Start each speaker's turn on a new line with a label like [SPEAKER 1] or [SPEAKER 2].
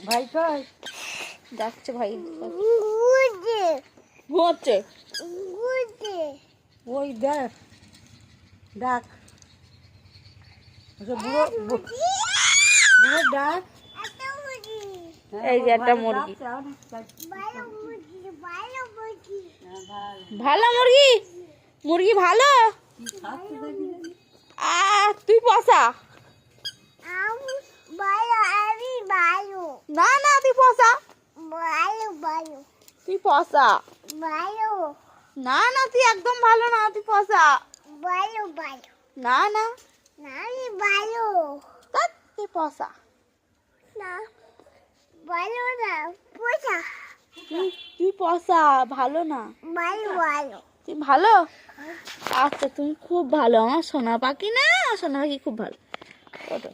[SPEAKER 1] ভাই কই
[SPEAKER 2] যাচ্ছে ভাই ঘুমাচ্ছে
[SPEAKER 1] ওই দেখ ডাক বুড়ো বুড়ো ডাক
[SPEAKER 2] এই যে একটা মুরগি ভালো মুরগি মুরগি ভালো তুই পচা না না তুই পচা তুই পচা না না তুই একদম ভালো না তুই পচা না না ধ্যাৎ, তুই পচা তুই পচা ভালো না তুই ভালো আচ্ছা তুমি খুব ভালো আমার সোনা পাখি না সোনা পাখি খুব ভালো ওটা